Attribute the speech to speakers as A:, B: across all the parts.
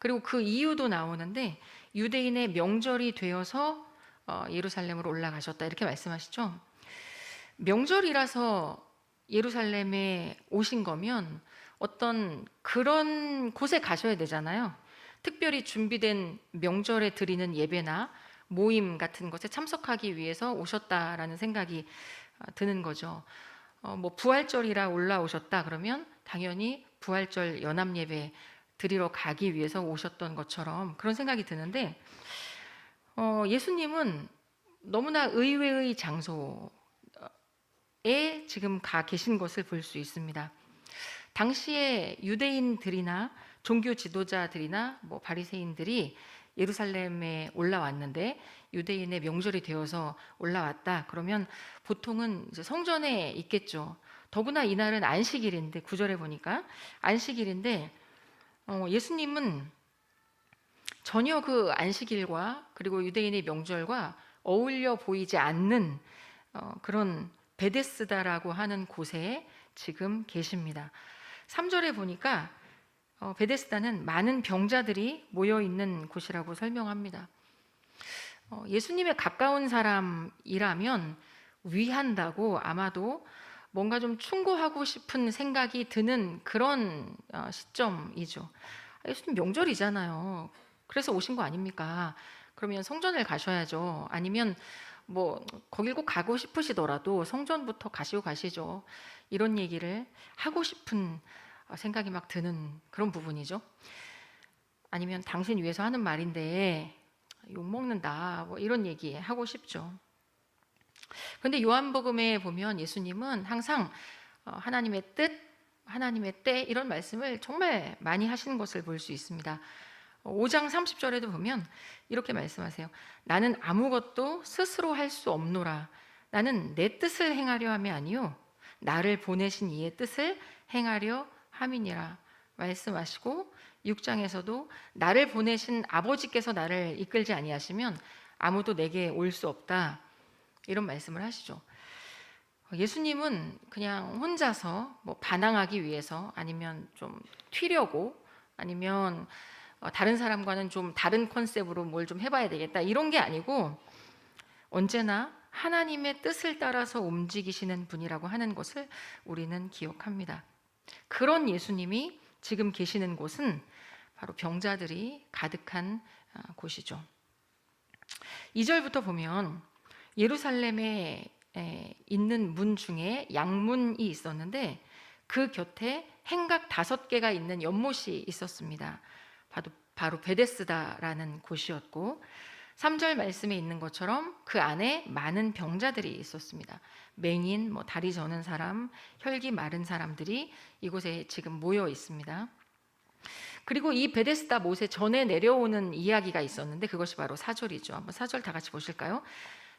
A: 그리고 그 이유도 나오는데 유대인의 명절이 되어서 예루살렘으로 올라가셨다 이렇게 말씀하시죠. 명절이라서 예루살렘에 오신 거면 어떤 그런 곳에 가셔야 되잖아요. 특별히 준비된 명절에 드리는 예배나 모임 같은 것에 참석하기 위해서 오셨다라는 생각이 드는 거죠. 뭐 부활절이라 올라오셨다 그러면 당연히 부활절 연합 예배 드리러 가기 위해서 오셨던 것처럼 그런 생각이 드는데 예수님은 너무나 의외의 장소에 지금 가 계신 것을 볼 수 있습니다. 당시에 유대인들이나 종교 지도자들이나 뭐 바리새인들이 예루살렘에 올라왔는데 유대인의 명절이 되어서 올라왔다 그러면 보통은 이제 성전에 있겠죠. 더구나 이날은 안식일인데 9절에 보니까 안식일인데 예수님은 전혀 그 안식일과 그리고 유대인의 명절과 어울려 보이지 않는 그런 베데스다라고 하는 곳에 지금 계십니다. 3절에 보니까 베데스다는 많은 병자들이 모여 있는 곳이라고 설명합니다. 예수님의 가까운 사람이라면 위한다고 아마도 뭔가 좀 충고하고 싶은 생각이 드는 그런 시점이죠. 예수님 명절이잖아요. 그래서 오신 거 아닙니까? 그러면 성전을 가셔야죠. 아니면 뭐 거길 꼭 가고 싶으시더라도 성전부터 가시고 가시죠. 이런 얘기를 하고 싶은 생각이 막 드는 그런 부분이죠. 아니면 당신 위해서 하는 말인데 욕먹는다 뭐 이런 얘기 하고 싶죠. 그런데 요한복음에 보면 예수님은 항상 하나님의 뜻, 하나님의 때 이런 말씀을 정말 많이 하시는 것을 볼 수 있습니다. 5장 30절에도 보면 이렇게 말씀하세요. 나는 아무것도 스스로 할 수 없노라. 나는 내 뜻을 행하려 함이 아니요 나를 보내신 이의 뜻을 행하려 함이니라 말씀하시고 6장에서도 나를 보내신 아버지께서 나를 이끌지 아니하시면 아무도 내게 올 수 없다 이런 말씀을 하시죠. 예수님은 그냥 혼자서 뭐 반항하기 위해서 아니면 좀 튀려고 아니면 다른 사람과는 좀 다른 컨셉으로 뭘 좀 해봐야 되겠다 이런 게 아니고 언제나 하나님의 뜻을 따라서 움직이시는 분이라고 하는 것을 우리는 기억합니다. 그런 예수님이 지금 계시는 곳은 바로 병자들이 가득한 곳이죠. 2절부터 보면 예루살렘에 있는 문 중에 양문이 있었는데 그 곁에 행각 5개가 있는 연못이 있었습니다. 바로 베데스다라는 곳이었고 3절 말씀에 있는 것처럼 그 안에 많은 병자들이 있었습니다. 맹인, 뭐 다리 저는 사람, 혈기 마른 사람들이 이곳에 지금 모여 있습니다. 그리고 이 베데스다 못에 전에 내려오는 이야기가 있었는데 그것이 바로 4절이죠. 한번 4절 다 같이 보실까요?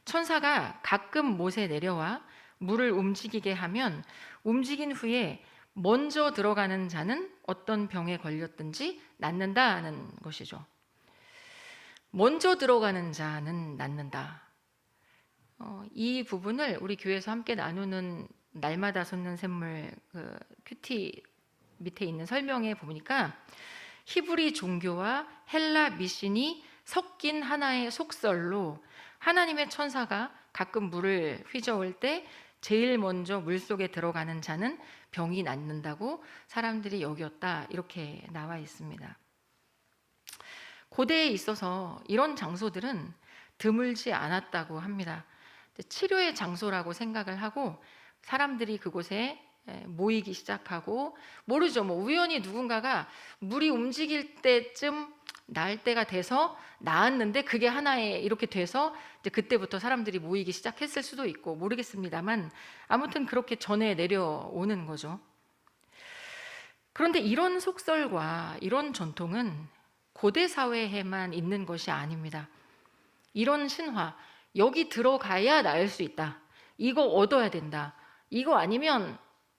A: 천사가 가끔 못에 내려와 물을 움직이게 하면 움직인 후에 먼저 들어가는 자는 어떤 병에 걸렸든지 낫는다는 것이죠. 먼저 들어가는 자는 낫는다. 이 부분을 우리 교회에서 함께 나누는 날마다 솟는 샘물 큐티 밑에 있는 설명에 보니까 히브리 종교와 헬라 미신이 섞인 하나의 속설로 하나님의 천사가 가끔 물을 휘저을 때 제일 먼저 물속에 들어가는 자는 병이 낫는다고 사람들이 여겼다 이렇게 나와 있습니다. 고대에 있어서 이런 장소들은 드물지 않았다고 합니다. 치료의 장소라고 생각을 하고 사람들이 그곳에 모이기 시작하고 모르죠. 뭐 우연히 누군가가 물이 움직일 때쯤 나을 때가 돼서 나았는데 그게 하나의 이렇게 돼서 이제 그때부터 사람들이 모이기 시작했을 수도 있고 모르겠습니다만 아무튼 그렇게 전해 내려오는 거죠. 그런데 이런 속설과 이런 전통은 고대 사회에만 있는 것이 아닙니다. 이런 신화, 여기 들어가야 나을 수 있다. 이거 얻어야 된다. 이거 아니면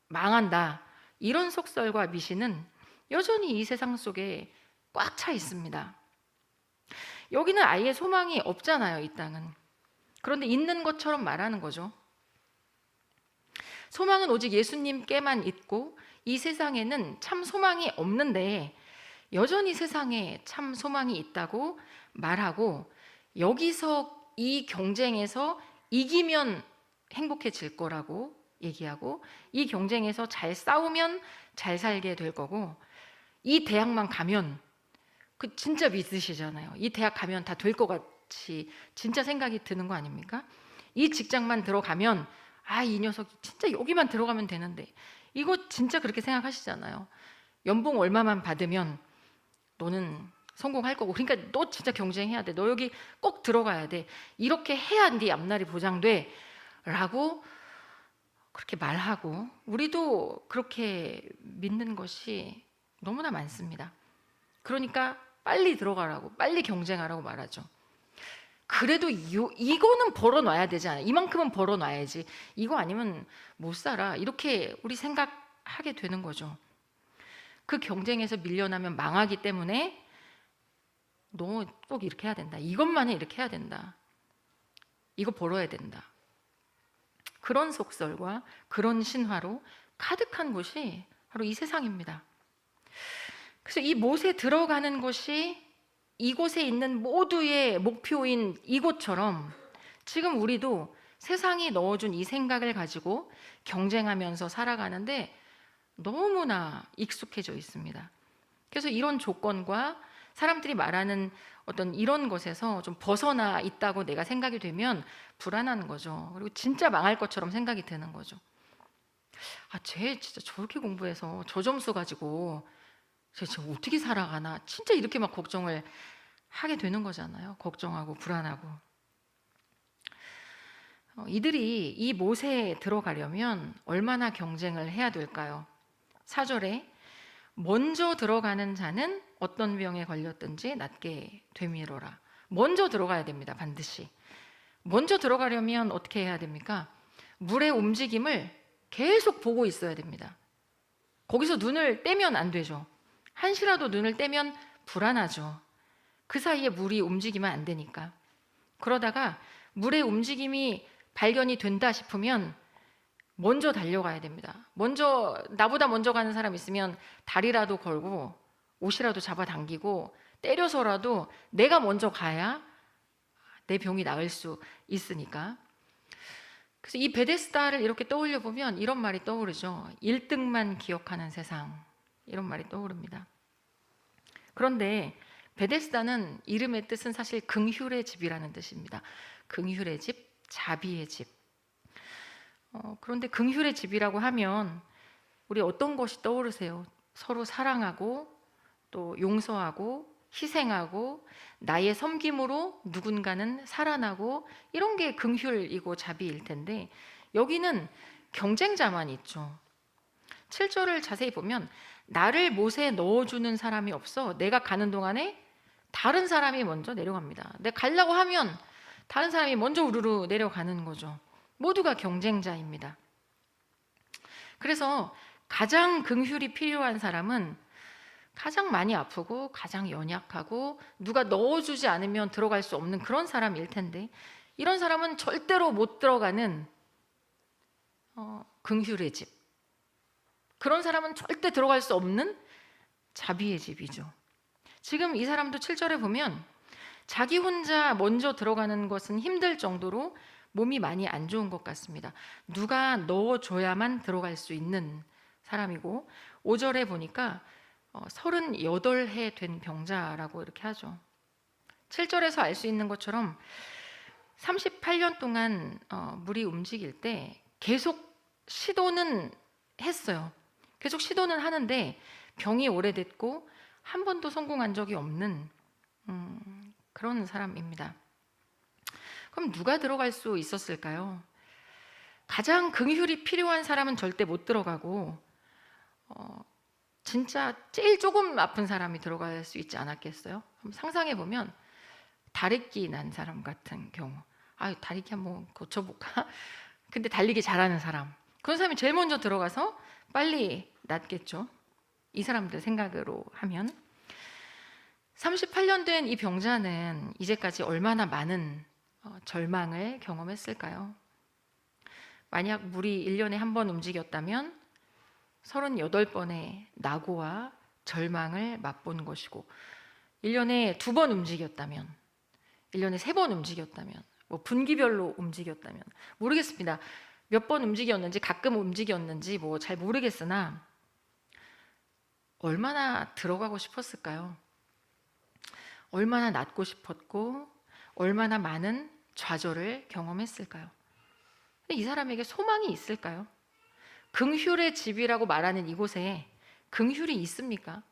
A: 망한다. 이런 속설과 미신은 여전히 이 세상 속에 꽉 차 있습니다. 여기는 아예 소망이 없잖아요, 이 땅은. 그런데 있는 것처럼 말하는 거죠. 소망은 오직 예수님께만 있고 이 세상에는 참 소망이 없는데 여전히 세상에 참 소망이 있다고 말하고, 여기서 이 경쟁에서 이기면 행복해질 거라고 얘기하고, 이 경쟁에서 잘 싸우면 잘 살게 될 거고, 이 대학만 가면, 그 진짜 믿으시잖아요. 이 대학 가면 다 될 것 같이 진짜 생각이 드는 거 아닙니까? 이 직장만 들어가면, 이 녀석 진짜 여기만 들어가면 되는데, 이거 진짜 그렇게 생각하시잖아요. 연봉 얼마만 받으면 너는 성공할 거고, 그러니까 너 진짜 경쟁해야 돼, 너 여기 꼭 들어가야 돼, 이렇게 해야 네 앞날이 보장돼 라고 그렇게 말하고, 우리도 그렇게 믿는 것이 너무나 많습니다. 그러니까 빨리 들어가라고, 빨리 경쟁하라고 말하죠. 그래도 이거는 벌어놔야 되잖아, 이만큼은 벌어놔야지, 이거 아니면 못 살아, 이렇게 우리 생각하게 되는 거죠. 그 경쟁에서 밀려나면 망하기 때문에 너 꼭 이렇게 해야 된다, 이것만은 이렇게 해야 된다, 이거 벌어야 된다, 그런 속설과 그런 신화로 가득한 곳이 바로 이 세상입니다. 그래서 이 못에 들어가는 것이 이곳에 있는 모두의 목표인 이곳처럼, 지금 우리도 세상이 넣어준 이 생각을 가지고 경쟁하면서 살아가는데 너무나 익숙해져 있습니다. 그래서 이런 조건과 사람들이 말하는 어떤 이런 것에서 좀 벗어나 있다고 내가 생각이 되면 불안한 거죠. 그리고 진짜 망할 것처럼 생각이 드는 거죠. 쟤 진짜 저렇게 공부해서 저 점수 가지고 쟤 지금 어떻게 살아가나, 진짜 이렇게 막 걱정을 하게 되는 거잖아요. 걱정하고 불안하고. 이들이 이 못에 들어가려면 얼마나 경쟁을 해야 될까요? 4절에 먼저 들어가는 자는 어떤 병에 걸렸든지 낫게 되미로라. 먼저 들어가야 됩니다. 반드시. 먼저 들어가려면 어떻게 해야 됩니까? 물의 움직임을 계속 보고 있어야 됩니다. 거기서 눈을 떼면 안 되죠. 한시라도 눈을 떼면 불안하죠. 그 사이에 물이 움직이면 안 되니까. 그러다가 물의 움직임이 발견이 된다 싶으면 먼저 달려가야 됩니다. 나보다 먼저 가는 사람 있으면 다리라도 걸고 옷이라도 잡아당기고 때려서라도 내가 먼저 가야 내 병이 나을 수 있으니까. 그래서 이 베데스다를 이렇게 떠올려 보면 이런 말이 떠오르죠. 1등만 기억하는 세상, 이런 말이 떠오릅니다. 그런데 베데스다는 이름의 뜻은 사실 긍휼의 집이라는 뜻입니다. 긍휼의 집, 자비의 집. 그런데 긍휼의 집이라고 하면 우리 어떤 것이 떠오르세요? 서로 사랑하고 또 용서하고 희생하고 나의 섬김으로 누군가는 살아나고, 이런 게 긍휼이고 자비일 텐데 여기는 경쟁자만 있죠. 7절을 자세히 보면 나를 못에 넣어주는 사람이 없어 내가 가는 동안에 다른 사람이 먼저 내려갑니다. 내가 가려고 하면 다른 사람이 먼저 우르르 내려가는 거죠. 모두가 경쟁자입니다. 그래서 가장 긍휼이 필요한 사람은 가장 많이 아프고 가장 연약하고 누가 넣어주지 않으면 들어갈 수 없는 그런 사람일 텐데, 이런 사람은 절대로 못 들어가는 긍휼의 집, 그런 사람은 절대 들어갈 수 없는 자비의 집이죠. 지금 이 사람도 7절에 보면 자기 혼자 먼저 들어가는 것은 힘들 정도로 몸이 많이 안 좋은 것 같습니다. 누가 넣어줘야만 들어갈 수 있는 사람이고, 5절에 보니까 38해 된 병자라고 이렇게 하죠. 7절에서 알 수 있는 것처럼 38년 동안 물이 움직일 때 계속 시도는 했어요. 계속 시도는 하는데 병이 오래됐고 한 번도 성공한 적이 없는 그런 사람입니다. 그럼 누가 들어갈 수 있었을까요? 가장 긍휼이 필요한 사람은 절대 못 들어가고 진짜 제일 조금 아픈 사람이 들어갈 수 있지 않았겠어요? 한번 상상해 보면 다래끼 난 사람 같은 경우, 다래끼 한번 고쳐볼까? 근데 달리기 잘하는 사람, 그런 사람이 제일 먼저 들어가서 빨리 낫겠죠. 이 사람들 생각으로 하면 38년 된 이 병자는 이제까지 얼마나 많은 절망을 경험했을까요? 만약 물이 1년에 한 번 움직였다면 38번의 낙오와 절망을 맛본 것이고 1년에 2번 움직였다면 1년에 3번 움직였다면 뭐 분기별로 움직였다면 모르겠습니다. 몇 번 움직였는지 가끔 움직였는지 뭐 잘 모르겠으나 얼마나 들어가고 싶었을까요? 얼마나 낫고 싶었고 얼마나 많은 좌절을 경험했을까요? 근데 이 사람에게 소망이 있을까요? 긍휼의 집이라고 말하는 이곳에 긍휼이 있습니까?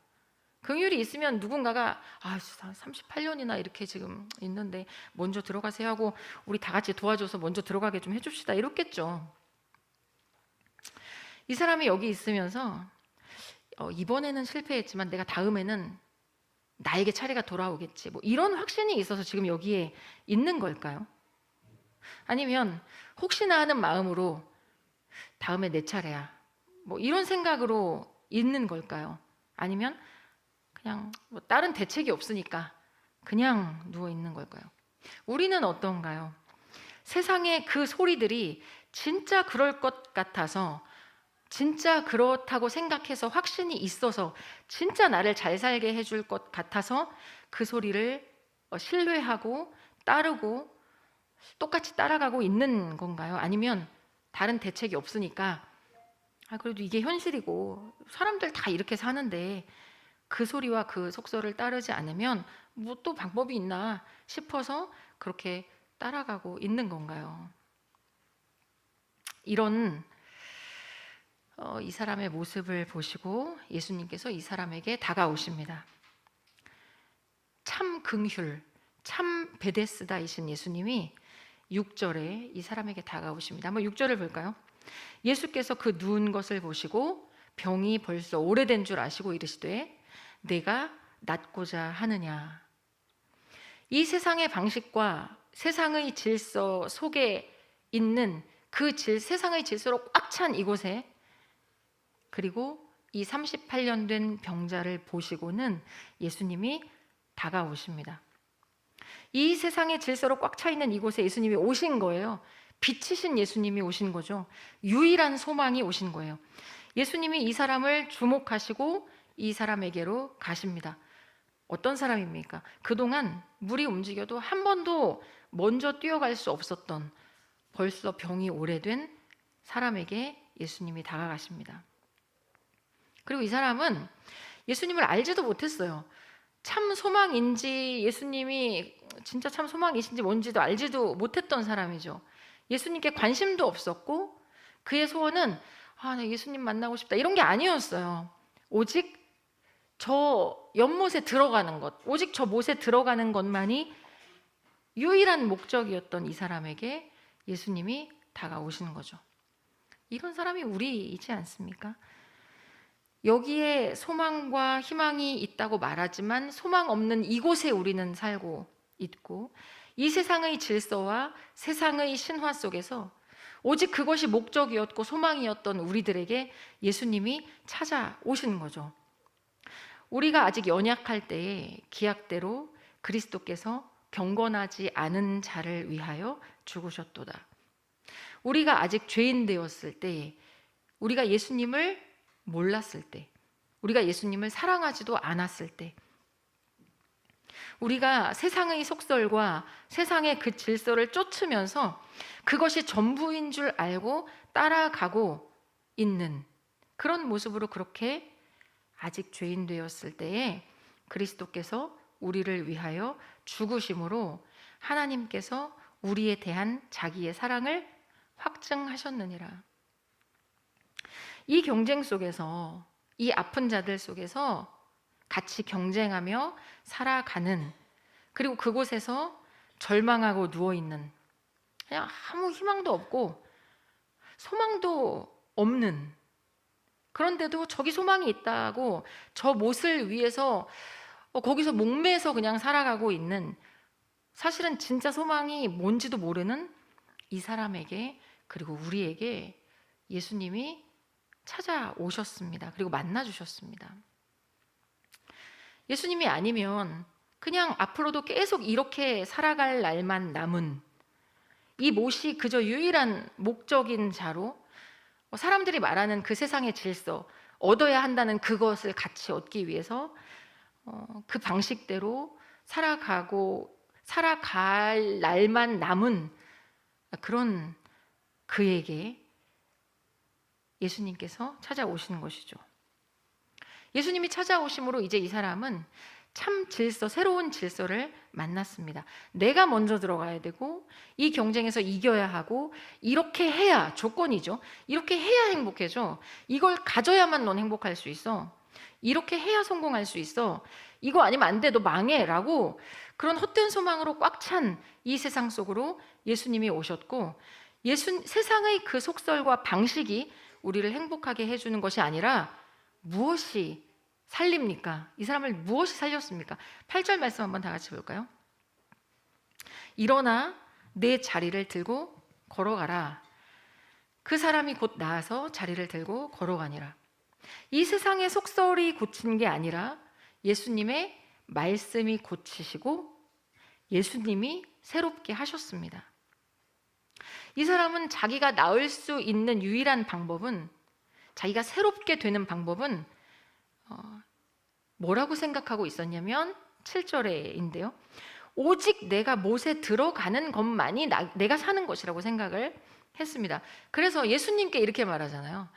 A: 긍휼이 있으면 누군가가 38년이나 이렇게 지금 있는데 먼저 들어가세요 하고 우리 다 같이 도와줘서 먼저 들어가게 좀 해줍시다 이렇겠죠. 이 사람이 여기 있으면서 이번에는 실패했지만 내가 다음에는 나에게 차례가 돌아오겠지 뭐 이런 확신이 있어서 지금 여기에 있는 걸까요? 아니면 혹시나 하는 마음으로 다음에 내 차례야 뭐 이런 생각으로 있는 걸까요? 아니면 그냥 뭐 다른 대책이 없으니까 그냥 누워 있는 걸까요? 우리는 어떤가요? 세상의 그 소리들이 진짜 그럴 것 같아서 진짜 그렇다고 생각해서 확신이 있어서 진짜 나를 잘 살게 해줄 것 같아서 그 소리를 신뢰하고 따르고 똑같이 따라가고 있는 건가요? 아니면 다른 대책이 없으니까 그래도 이게 현실이고 사람들 다 이렇게 사는데 그 소리와 그 속설을 따르지 않으면 뭐 또 방법이 있나 싶어서 그렇게 따라가고 있는 건가요? 이런 이 사람의 모습을 보시고 예수님께서 이 사람에게 다가오십니다. 참 긍휼, 참 베데스다이신 예수님이 6절에 이 사람에게 다가오십니다. 한번 6절을 볼까요? 예수께서 그 누운 것을 보시고 병이 벌써 오래된 줄 아시고 이르시되 내가 낫고자 하느냐. 이 세상의 방식과 세상의 질서 속에 있는 그 세상의 질서로 꽉 찬 이곳에 그리고 이 38년 된 병자를 보시고는 예수님이 다가오십니다. 이 세상의 질서로 꽉 차 있는 이곳에 예수님이 오신 거예요. 빛이신 예수님이 오신 거죠. 유일한 소망이 오신 거예요. 예수님이 이 사람을 주목하시고 이 사람에게로 가십니다. 어떤 사람입니까? 그동안 물이 움직여도 한 번도 먼저 뛰어갈 수 없었던 벌써 병이 오래된 사람에게 예수님이 다가가십니다. 그리고 이 사람은 예수님을 알지도 못했어요. 참 소망인지 예수님이 진짜 참 소망이신지 뭔지도 알지도 못했던 사람이죠. 예수님께 관심도 없었고 그의 소원은 나 예수님 만나고 싶다 이런 게 아니었어요. 오직 저 연못에 들어가는 것, 오직 저 못에 들어가는 것만이 유일한 목적이었던 이 사람에게 예수님이 다가오시는 거죠. 이런 사람이 우리이지 않습니까? 여기에 소망과 희망이 있다고 말하지만 소망 없는 이곳에 우리는 살고 있고 이 세상의 질서와 세상의 신화 속에서 오직 그것이 목적이었고 소망이었던 우리들에게 예수님이 찾아오시는 거죠. 우리가 아직 연약할 때에 기약대로 그리스도께서 경건하지 않은 자를 위하여 죽으셨도다. 우리가 아직 죄인 되었을 때에 우리가 예수님을 몰랐을 때 우리가 예수님을 사랑하지도 않았을 때 우리가 세상의 속설과 세상의 그 질서를 쫓으면서 그것이 전부인 줄 알고 따라가고 있는 그런 모습으로 그렇게 아직 죄인 되었을 때에 그리스도께서 우리를 위하여 죽으심으로 하나님께서 우리에 대한 자기의 사랑을 확증하셨느니라. 이 경쟁 속에서 이 아픈 자들 속에서 같이 경쟁하며 살아가는 그리고 그곳에서 절망하고 누워있는 그냥 아무 희망도 없고 소망도 없는 그런데도 저기 소망이 있다고 저 못을 위해서 거기서 목매서 그냥 살아가고 있는 사실은 진짜 소망이 뭔지도 모르는 이 사람에게 그리고 우리에게 예수님이 찾아오셨습니다. 그리고 만나주셨습니다. 예수님이 아니면 그냥 앞으로도 계속 이렇게 살아갈 날만 남은 이 못이 그저 유일한 목적인 자로 사람들이 말하는 그 세상의 질서 얻어야 한다는 그것을 같이 얻기 위해서 그 방식대로 살아갈 날만 남은 그런 그에게 예수님께서 찾아오시는 것이죠. 예수님이 찾아오심으로 이제 이 사람은 참 질서, 새로운 질서를 만났습니다. 내가 먼저 들어가야 되고 이 경쟁에서 이겨야 하고 이렇게 해야, 조건이죠. 이렇게 해야 행복해져. 이걸 가져야만 넌 행복할 수 있어. 이렇게 해야 성공할 수 있어. 이거 아니면 안 돼, 너 망해 라고 그런 헛된 소망으로 꽉 찬 이 세상 속으로 예수님이 오셨고, 세상의 그 속설과 방식이 우리를 행복하게 해주는 것이 아니라 무엇이 살립니까? 이 사람을 무엇이 살렸습니까? 8절 말씀 한번 다 같이 볼까요? 일어나 내 자리를 들고 걸어가라. 그 사람이 곧 나아서 자리를 들고 걸어가니라. 이 세상의 속설이 고친 게 아니라 예수님의 말씀이 고치시고 예수님이 새롭게 하셨습니다. 이 사람은 자기가 나을 수 있는 유일한 방법은, 자기가 새롭게 되는 방법은 뭐라고 생각하고 있었냐면 7절에인데요. 오직 내가 못에 들어가는 것만이 내가 사는 것이라고 생각을 했습니다. 그래서 예수님께 이렇게 말하잖아요.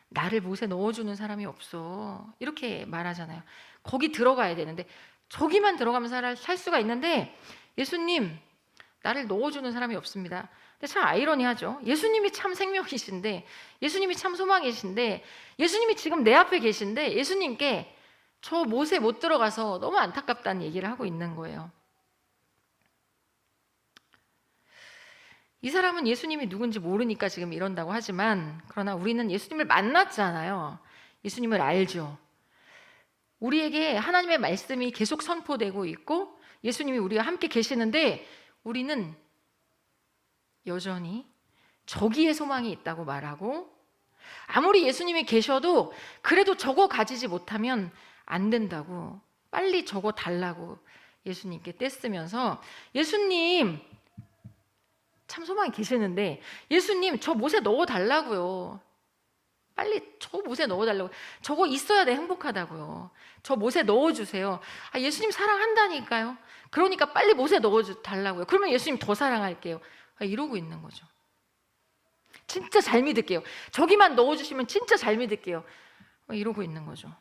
A: 나를 못에 넣어주는 사람이 없어. 이렇게 말하잖아요. 거기 들어가야 되는데, 저기만 들어가면 살 수가 있는데 예수님, 나를 넣어주는 사람이 없습니다. 근데 참 아이러니하죠. 예수님이 참 생명이신데, 예수님이 참 소망이신데, 예수님이 지금 내 앞에 계신데 예수님께 저 못에 못 들어가서 너무 안타깝다는 얘기를 하고 있는 거예요. 이 사람은 예수님이 누군지 모르니까 지금 이런다고 하지만, 그러나 우리는 예수님을 만났잖아요. 예수님을 알죠. 우리에게 하나님의 말씀이 계속 선포되고 있고 예수님이 우리와 함께 계시는데 우리는 여전히 저기에 소망이 있다고 말하고, 아무리 예수님이 계셔도 그래도 저거 가지지 못하면 안 된다고, 빨리 저거 달라고 예수님께 떼쓰면서, 예수님 참 소망이 계시는데 예수님 저 못에 넣어달라고요. 빨리 저 못에 넣어달라고. 저거 있어야 돼 행복하다고요. 저 못에 넣어주세요. 예수님 사랑한다니까요. 그러니까 빨리 못에 넣어달라고요. 그러면 예수님 더 사랑할게요. 이러고 있는 거죠. 진짜 잘 믿을게요. 저기만 넣어주시면 진짜 잘 믿을게요. 이러고 있는 거죠.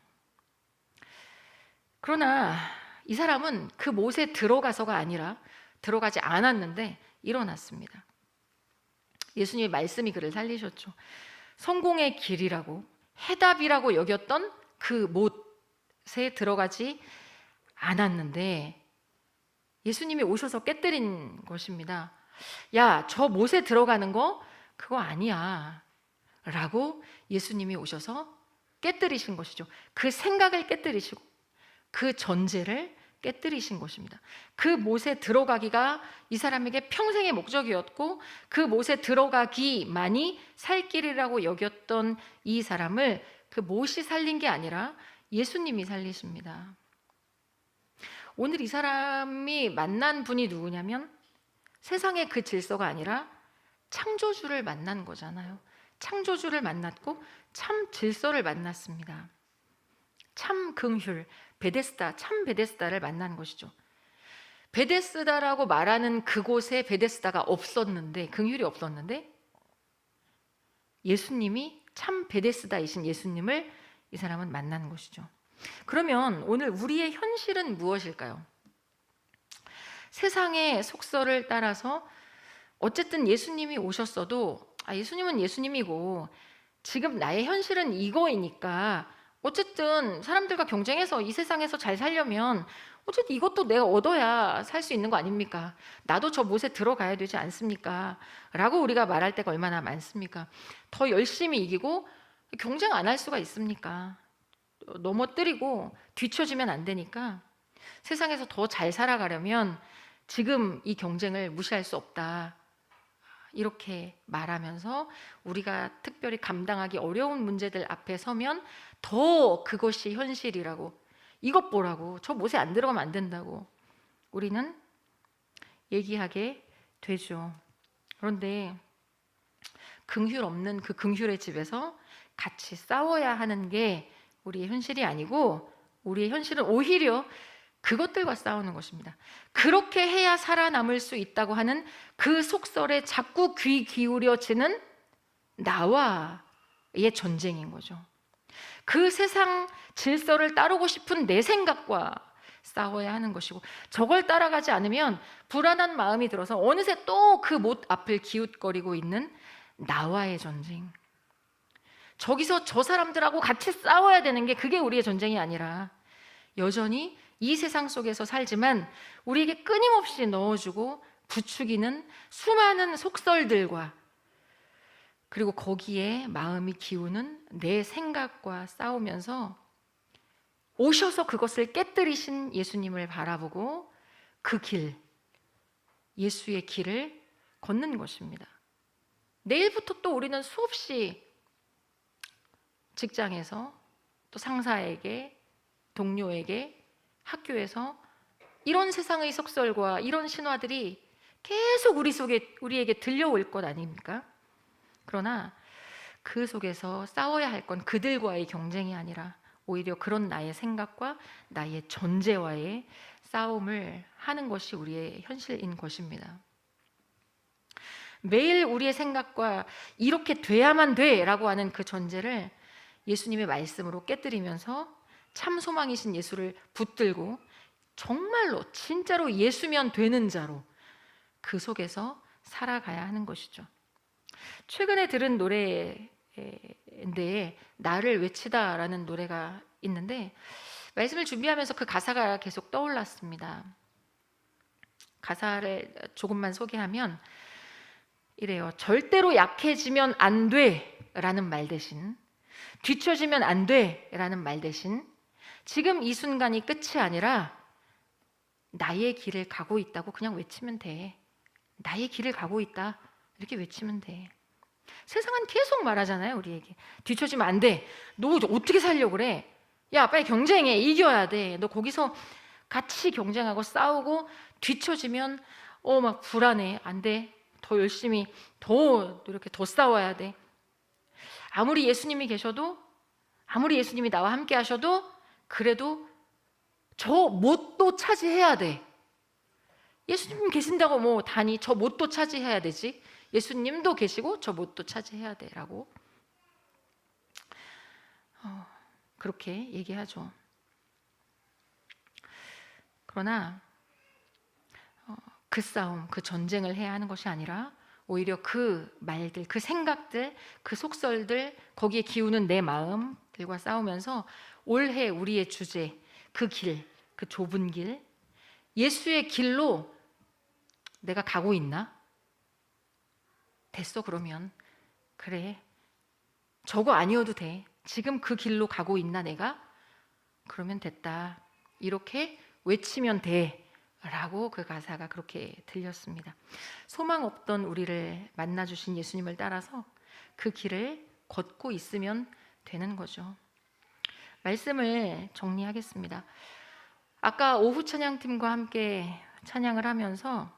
A: 그러나 이 사람은 그 못에 들어가서가 아니라 들어가지 않았는데 일어났습니다. 예수님의 말씀이 그를 살리셨죠. 성공의 길이라고, 해답이라고 여겼던 그 못에 들어가지 않았는데 예수님이 오셔서 깨뜨린 것입니다. 야, 저 못에 들어가는 거 그거 아니야 라고 예수님이 오셔서 깨뜨리신 것이죠. 그 생각을 깨뜨리시고 그 전제를 깨뜨리신 것입니다. 그 못에 들어가기가 이 사람에게 평생의 목적이었고 그 못에 들어가기만이 살 길이라고 여겼던 이 사람을 그 못이 살린 게 아니라 예수님이 살리십니다. 오늘 이 사람이 만난 분이 누구냐면 세상의 그 질서가 아니라 창조주를 만난 거잖아요. 창조주를 만났고 참 질서를 만났습니다. 참 긍휼, 베데스다, 참 베데스다를 만난 것이죠. 베데스다라고 말하는 그곳에 베데스다가 없었는데, 긍휼이 없었는데 예수님이 참 베데스다이신 예수님을 이 사람은 만난 것이죠. 그러면 오늘 우리의 현실은 무엇일까요? 세상의 속설을 따라서 어쨌든 예수님이 오셨어도 예수님은 예수님이고 지금 나의 현실은 이거이니까 어쨌든 사람들과 경쟁해서 이 세상에서 잘 살려면 어쨌든 이것도 내가 얻어야 살 수 있는 거 아닙니까? 나도 저 못에 들어가야 되지 않습니까? 라고 우리가 말할 때가 얼마나 많습니까? 더 열심히 이기고 경쟁 안 할 수가 있습니까? 넘어뜨리고 뒤처지면 안 되니까 세상에서 더 잘 살아가려면 지금 이 경쟁을 무시할 수 없다. 이렇게 말하면서 우리가 특별히 감당하기 어려운 문제들 앞에 서면 더 그것이 현실이라고, 이것 보라고, 저 못에 안 들어가면 안 된다고 우리는 얘기하게 되죠. 그런데 긍휼 없는 그 긍휼의 집에서 같이 싸워야 하는 게 우리의 현실이 아니고, 우리의 현실은 오히려 그것들과 싸우는 것입니다. 그렇게 해야 살아남을 수 있다고 하는 그 속설에 자꾸 귀 기울여지는 나와의 전쟁인 거죠. 그 세상 질서를 따르고 싶은 내 생각과 싸워야 하는 것이고, 저걸 따라가지 않으면 불안한 마음이 들어서 어느새 또 그 못 앞을 기웃거리고 있는 나와의 전쟁. 저기서 저 사람들하고 같이 싸워야 되는 게 그게 우리의 전쟁이 아니라, 여전히 이 세상 속에서 살지만 우리에게 끊임없이 넣어주고 부추기는 수많은 속설들과, 그리고 거기에 마음이 기우는 내 생각과 싸우면서 오셔서 그것을 깨뜨리신 예수님을 바라보고 그 길, 예수의 길을 걷는 것입니다. 내일부터 또 우리는 수없이 직장에서, 또 상사에게, 동료에게, 학교에서 이런 세상의 속설과 이런 신화들이 계속 우리에게 들려올 것 아닙니까? 그러나 그 속에서 싸워야 할 건 그들과의 경쟁이 아니라 오히려 그런 나의 생각과 나의 존재와의 싸움을 하는 것이 우리의 현실인 것입니다. 매일 우리의 생각과 이렇게 돼야만 돼라고 하는 그 전제를 예수님의 말씀으로 깨뜨리면서 참 소망이신 예수를 붙들고 정말로 진짜로 예수면 되는 자로 그 속에서 살아가야 하는 것이죠. 최근에 들은 노래인데 나를 외치다라는 노래가 있는데, 말씀을 준비하면서 그 가사가 계속 떠올랐습니다. 가사를 조금만 소개하면 이래요. 절대로 약해지면 안 돼라는 말 대신, 뒤처지면 안 돼라는 말 대신, 지금 이 순간이 끝이 아니라 나의 길을 가고 있다고 그냥 외치면 돼. 나의 길을 가고 있다, 이렇게 외치면 돼. 세상은 계속 말하잖아요, 우리에게. 뒤처지면 안 돼. 너 어떻게 살려고 그래? 야, 빨리 경쟁해. 이겨야 돼. 너 거기서 같이 경쟁하고 싸우고 뒤처지면 막 불안해. 안 돼. 더 열심히, 더 노력해. 더 싸워야 돼. 아무리 예수님이 계셔도, 아무리 예수님이 나와 함께 하셔도 그래도 저 못도 차지해야 돼. 예수님 계신다고 뭐 다니 저 못도 차지해야 되지. 예수님도 계시고 저 못도 차지해야 돼라고 그렇게 얘기하죠. 그러나 그 싸움, 그 전쟁을 해야 하는 것이 아니라 오히려 그 말들, 그 생각들, 그 속설들, 거기에 기우는 내 마음들과 싸우면서 올해 우리의 주제, 그 길, 그 좁은 길, 예수의 길로 내가 가고 있나? 됐어, 그러면. 그래, 저거 아니어도 돼. 지금 그 길로 가고 있나 내가? 그러면 됐다. 이렇게 외치면 돼. 라고 그 가사가 그렇게 들렸습니다. 소망 없던 우리를 만나주신 예수님을 따라서 그 길을 걷고 있으면 되는 거죠. 말씀을 정리하겠습니다. 아까 오후 찬양팀과 함께 찬양을 하면서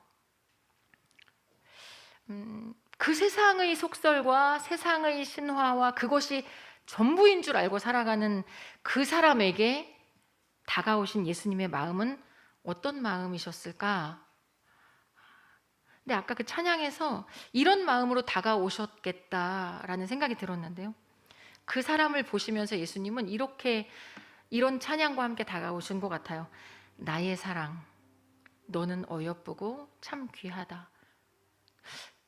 A: 그 세상의 속설과 세상의 신화와 그것이 전부인 줄 알고 살아가는 그 사람에게 다가오신 예수님의 마음은 어떤 마음이셨을까? 근데 아까 그 찬양에서 이런 마음으로 다가오셨겠다라는 생각이 들었는데요. 그 사람을 보시면서 예수님은 이런 찬양과 함께 다가오신 것 같아요. 나의 사랑, 너는 어여쁘고 참 귀하다.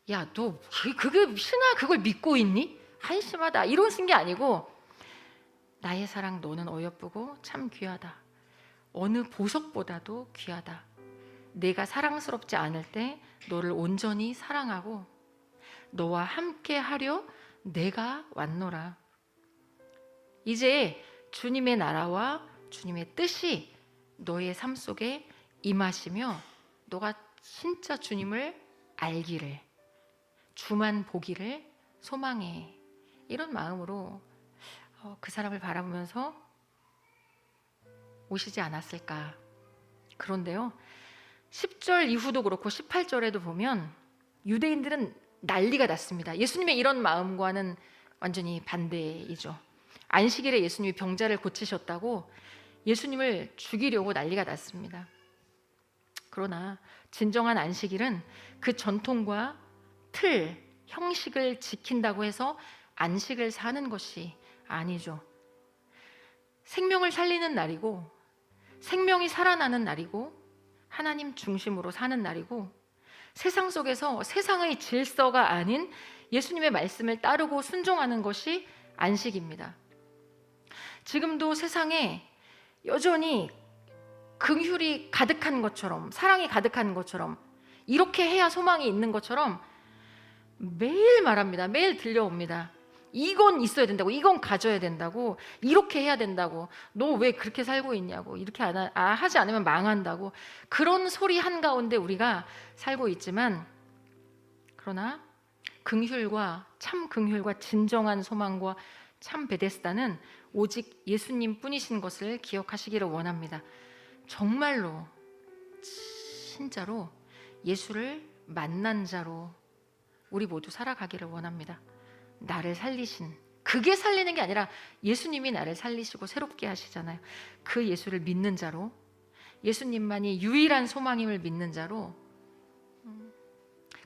A: 야, 너 그게 신화 그걸 믿고 있니? 한심하다. 이런 쓴 게 아니고, 나의 사랑, 너는 어여쁘고 참 귀하다. 어느 보석보다도 귀하다. 내가 사랑스럽지 않을 때 너를 온전히 사랑하고 너와 함께 하려 내가 왔노라. 이제 주님의 나라와 주님의 뜻이 너의 삶 속에 임하시며 너가 진짜 주님을 알기를, 주만 보기를 소망해. 이런 마음으로 그 사람을 바라보면서 오시지 않았을까. 그런데요, 10절 이후도 그렇고 18절에도 보면 유대인들은 난리가 났습니다. 예수님의 이런 마음과는 완전히 반대이죠. 안식일에 예수님이 병자를 고치셨다고 예수님을 죽이려고 난리가 났습니다. 그러나 진정한 안식일은 그 전통과 틀, 형식을 지킨다고 해서 안식을 사는 것이 아니죠. 생명을 살리는 날이고, 생명이 살아나는 날이고, 하나님 중심으로 사는 날이고, 세상 속에서 세상의 질서가 아닌 예수님의 말씀을 따르고 순종하는 것이 안식입니다. 지금도 세상에 여전히 긍휼이 가득한 것처럼, 사랑이 가득한 것처럼, 이렇게 해야 소망이 있는 것처럼 매일 말합니다. 매일 들려옵니다. 이건 있어야 된다고, 이건 가져야 된다고, 이렇게 해야 된다고, 너 왜 그렇게 살고 있냐고, 이렇게 하지 않으면 망한다고, 그런 소리 한가운데 우리가 살고 있지만, 그러나 긍휼과 참 긍휼과 진정한 소망과 참 베데스다는 오직 예수님 뿐이신 것을 기억하시기를 원합니다. 정말로 진짜로 예수를 만난 자로 우리 모두 살아가기를 원합니다. 나를 살리신, 그게 살리는 게 아니라 예수님이 나를 살리시고 새롭게 하시잖아요. 그 예수를 믿는 자로, 예수님만이 유일한 소망임을 믿는 자로,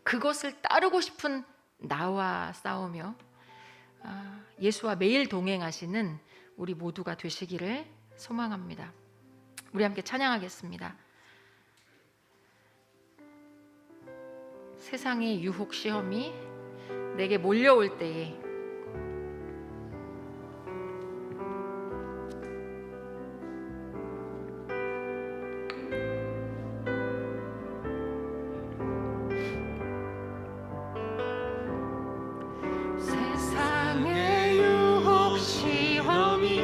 A: 그것을 따르고 싶은 나와 싸우며 예수와 매일 동행하시는 우리 모두가 되시기를 소망합니다. 우리 함께 찬양하겠습니다. 세상의 유혹 시험이 내게 몰려올 때에
B: 세상의 유혹 시험이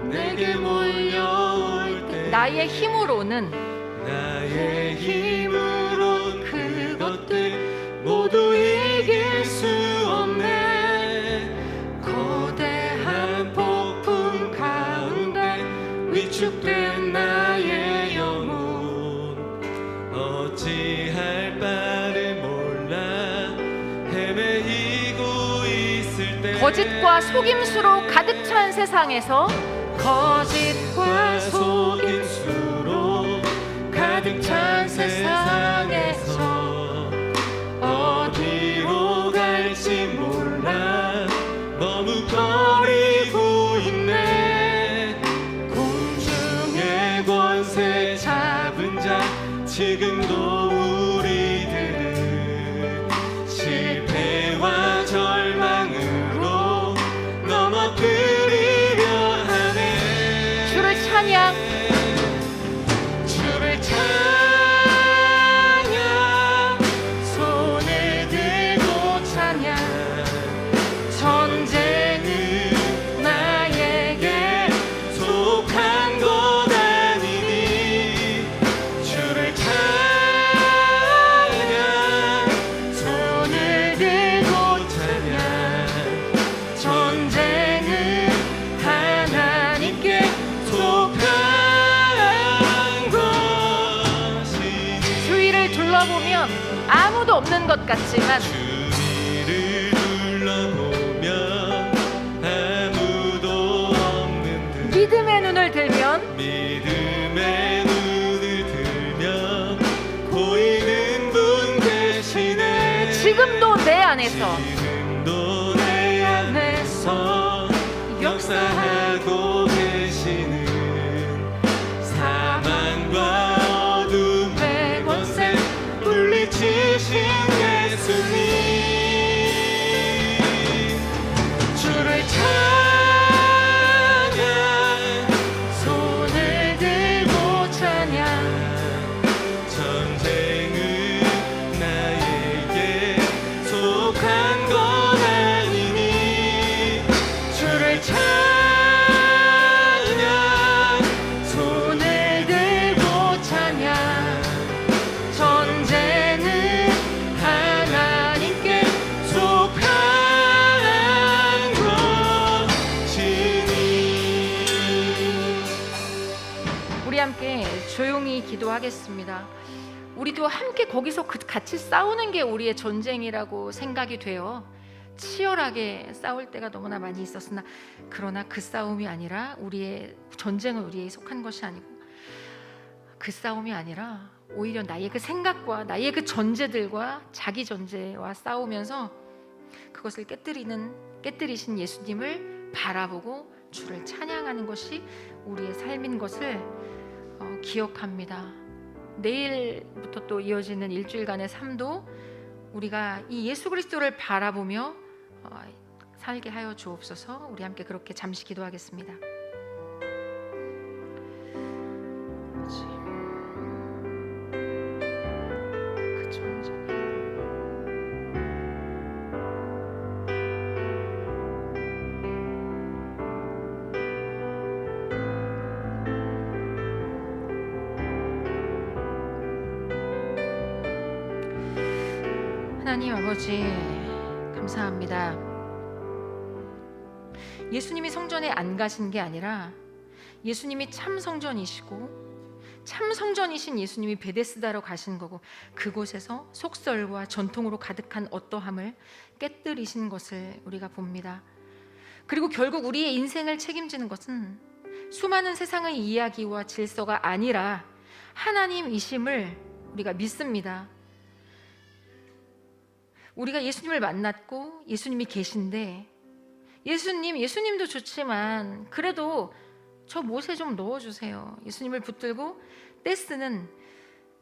B: 내게 몰려올 때
A: 나의 힘으로는
B: 그것들 모두 이길 수 없네. 거대한 폭풍 가운데 위축된 나의 영혼 어찌할 바를 몰라 헤매이고 있을 때
A: 거짓과 속임수로 가득 찬 세상에서
B: 거짓과 속임수로 가득 찬 세상에서 어디로 갈지 몰라 머뭇거리고 있네. 공중의 권세 잡은 자 지금도 우리들을 실패와 절망으로 넘어뜨리려 하네.
A: 주를 찬양,
B: 주를 찬양 손을 들고 찬양 전쟁은 나에게 속한 것 아니니 주를 찬양 손을 들고 찬양 전쟁은 하나님께 속한 것이니.
A: 주위를 둘러보면 아무도 없는 것 같지만
B: 주위를 둘러보면 아무도 없는 듯
A: 믿음의 눈을 들면
B: 믿음의 눈을 들면 보이는 분 계시네.
A: 지금도 내 안에서
B: 지금도 내 안에서 역사하고 계시는 사망과 어둠의 권세 물리치신 예수님. 주를 찬양 손을 들고 찬양 전쟁은 나에게 속한 것 아니니 주를 찬양 손을 들고 찬양 전쟁은 하나님께 속한 것이니.
A: 우리 함께 조용히 기도하겠습니다. 우리도 함께 거기서 같이 싸우는 게 우리의 전쟁이라고 생각이 돼요. 치열하게 싸울 때가 너무나 많이 있었으나 그러나 그 싸움이 아니라 우리의 전쟁은 우리에 속한 것이 아니고 그 싸움이 아니라 오히려 나의 그 생각과 나의 그 전제들과 자기 전제와 싸우면서 그것을 깨뜨리신 예수님을 바라보고 주를 찬양하는 것이 우리의 삶인 것을 기억합니다. 내일부터 또 이어지는 일주일간의 삶도 우리가 이 예수 그리스도를 바라보며 살게 하여 주옵소서. 우리 함께 그렇게 잠시 기도하겠습니다. 그 존재. 하나님 아버지 감사합니다. 예수님이 성전에 안 가신 게 아니라 예수님이 참 성전이시고 참 성전이신 예수님이 베데스다로 가신 거고 그곳에서 속설과 전통으로 가득한 어떠함을 깨뜨리신 것을 우리가 봅니다. 그리고 결국 우리의 인생을 책임지는 것은 수많은 세상의 이야기와 질서가 아니라 하나님이심을 우리가 믿습니다. 우리가 예수님을 만났고 예수님이 계신데 예수님도 좋지만 그래도 저 못에 좀 넣어주세요. 예수님을 붙들고 떼쓰는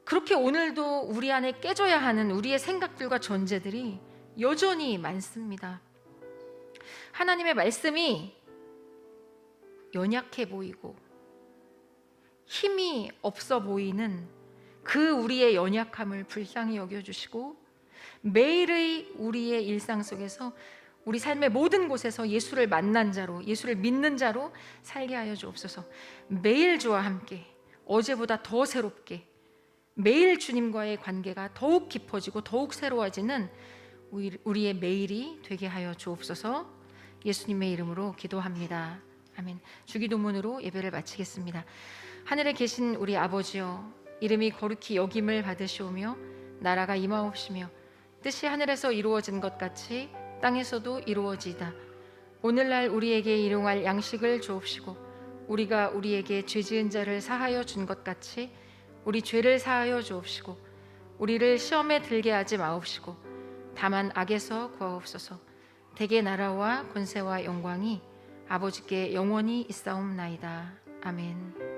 A: 그렇게 오늘도 우리 안에 깨져야 하는 우리의 생각들과 전제들이 여전히 많습니다. 하나님의 말씀이 연약해 보이고 힘이 없어 보이는 그 우리의 연약함을 불쌍히 여겨주시고 매일의 우리의 일상 속에서 우리 삶의 모든 곳에서 예수를 만난 자로 예수를 믿는 자로 살게 하여 주옵소서. 매일 주와 함께 어제보다 더 새롭게 매일 주님과의 관계가 더욱 깊어지고 더욱 새로워지는 우리의 매일이 되게 하여 주옵소서. 예수님의 이름으로 기도합니다. 아멘. 주기도문으로 예배를 마치겠습니다. 하늘에 계신 우리 아버지여, 이름이 거룩히 여김을 받으시오며 나라가 임하옵시며 뜻이 하늘에서 이루어진 것 같이 땅에서도 이루어지이다. 오늘날 우리에게 일용할 양식을 주옵시고 우리가 우리에게 죄 지은 자를 사하여 준 것 같이 우리 죄를 사하여 주옵시고 우리를 시험에 들게 하지 마옵시고 다만 악에서 구하옵소서. 대개 나라와 권세와 영광이 아버지께 영원히 있사옵나이다. 아멘.